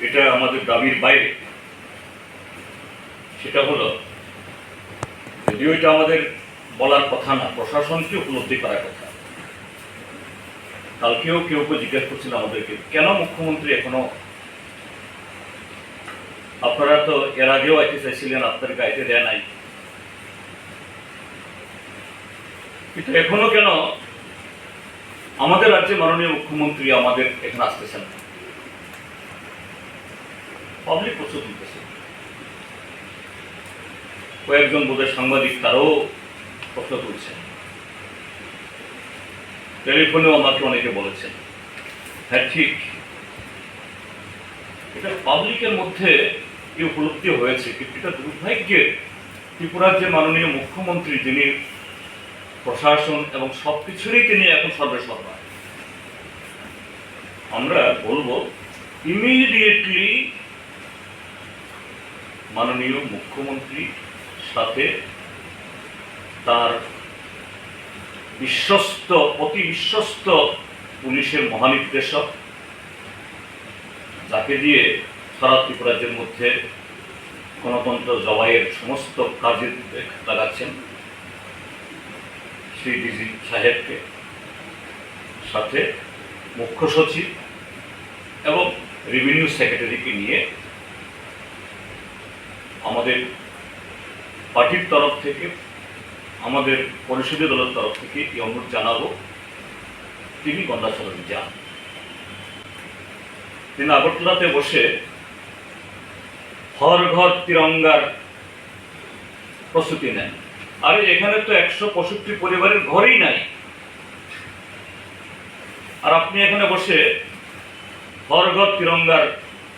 এটা আমাদের দাবির বাইরে। সেটা হলো, যদিও এটা আমাদের বলার কথা না, প্রশাসনকে উপলব্ধি করার কথা। কালকেও কেউ জিজ্ঞেস করছিল আমাদেরকে, কেন মুখ্যমন্ত্রী এখনো, আপনারা তো এর আগেও আইতে চাইছিলেন, আপনাদেরকে আইতে দেয় নাই, কিন্তু এখনো কেন আমাদের রাজ্যে মাননীয় মুখ্যমন্ত্রী আমাদের এখানে আসতেছেন না? পাবলিক প্রশ্ন তুলতেছে। কয়েকজন বোধহয় সাংবাদিক তারাও প্রশ্ন তুলছেন, টেলিফোনেও আমাকে অনেকে বলেছেন। হ্যাঁ, ঠিক, এটা পাবলিকের মধ্যে এই উপলব্ধি হয়েছে, কিন্তু এটা দুর্ভাগ্যের ত্রিপুরার যে মাননীয় মুখ্যমন্ত্রী, যিনি প্রশাসন এবং সবকিছুরই তিনি এখন সর্বেসর্বা, আমরা বলবো ইমিডিয়েটলি মাননীয় মুখ্যমন্ত্রী সাথে তার বিশ্বস্ত, অতি বিশ্বস্ত পুলিশের মহানির্দেশক, যাকে দিয়ে সারা ত্রিপুরাজ্যের মধ্যে গণতন্ত্র জবাইয়ের সমস্ত কাজে লাগাচ্ছেন, শ্রী ডিজি সাহেবকে, সাথে মুখ্য সচিব এবং রেভিনিউ সেক্রেটারিকে নিয়ে আমাদের পার্টির তরফ থেকে, আমাদের পরিষদীয় দলের তরফ থেকে এই অনুরোধ জানাবো, তিনি গন্ডাছড়াতে যান। তিনি আগরতলাতে বসে হর ঘর তিরঙ্গার প্রস্তুতি নেন। আরে এখানে তো 165 পরিবারের ঘরই নাই, আর আপনি এখানে বসে হর ঘর তিরঙ্গার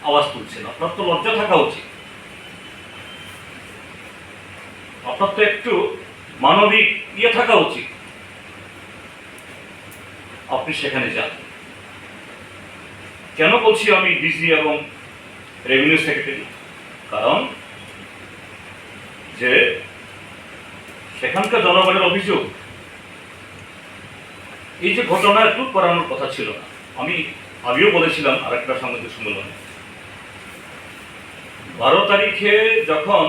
আওয়াজ তুলছেন। আপনার তো লজ্জা থাকা উচিত, আপনার তো একটু মানবিক থাকা উচিত। আপনি সেখানে যান। কেন বলছি আমি ডিজি এবং রেভিনিউ সেক্রেটারি? কারণ যে সেখানকার জনগণের অভিযোগ, এই যে ঘটনা একটু করানোর কথা ছিল না। আমি আগেও বলেছিলাম আরেকটা সাংবাদিক সম্মেলনে, 12 তারিখে যখন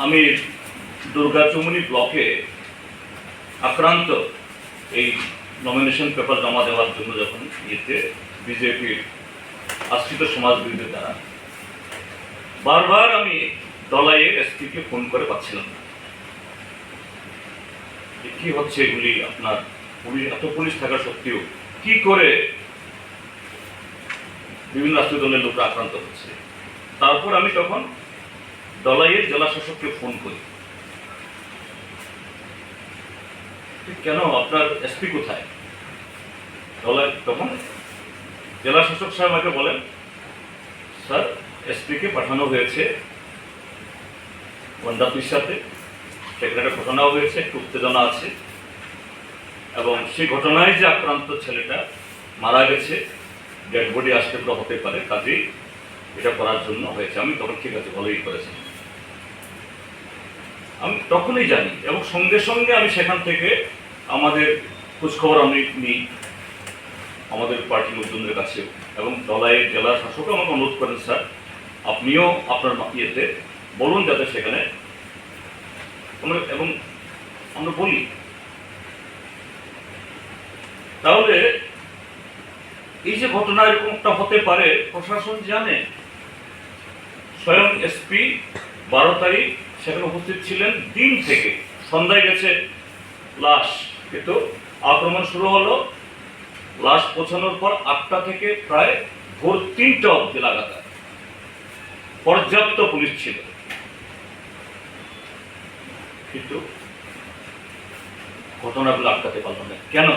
আমি দুর্গাচুমনি ব্লকে আক্রান্ত এই নমিনেশন পেপার জমা দেওয়ার জন্য যখন বিজেপির আশ্রিত সমাজবিরোধীদের দ্বারা বারবার আমি দলাইয়ের এসপিকে ফোন করে পাচ্ছিলাম না। কি হচ্ছে এগুলি, আপনার পুলিশ, এত পুলিশ থাকা সত্ত্বেও কি করে বিভিন্ন রাষ্ট্রীয় দলের লোকরা আক্রান্ত হচ্ছে। তারপর আমি তখন দলাইয়ের জেলা শাসককে ফোন করি, কেন আপনার এসপি কোথায়? তখন জেলা শাসক সাহেব আমাকে বলেন, স্যার এসপিকে পাঠানো হয়েছে গন্ডাপির সাথে, সেখানে ঘটনা হয়েছে, একটু উত্তেজনা আছে, এবং সেই ঘটনায় যে আক্রান্ত ছেলেটা মারা গেছে, ডেড বডি আসতে তো হতে পারে, কাজেই এটা করার জন্য হয়েছে। আমি তখন ঠিক আছে, ভালোই করেছি, আমি তখনই জানি, এবং সঙ্গে সঙ্গে আমি সেখান থেকে আমাদের খোঁজখবর আমি নিই আমাদের পার্টির লোকজনদের কাছে, এবং দলাইয়ের জেলা শাসক আমাকে অনুরোধ করেন, স্যার আপনিও আপনার বলুন যাতে সেখানে, এবং আমরা বলি। তাহলে এই যে ঘটনা এরকমটা হতে পারে প্রশাসন জানে। স্বয়ং এসপি 12 তারিখ সেখানে উপস্থিত ছিলেন, দিন থেকে সন্ধ্যায় গেছে লাশ, কিন্তু আক্রমণ শুরু হলো লাশ পৌঁছানোর পর 8টা থেকে প্রায় ভোর 3টা অবধি লাগাতার পর্যাপ্ত পুলিশ ছিল, কিন্তু ঘটনাগুলো আটকাতে পারল না। কেন?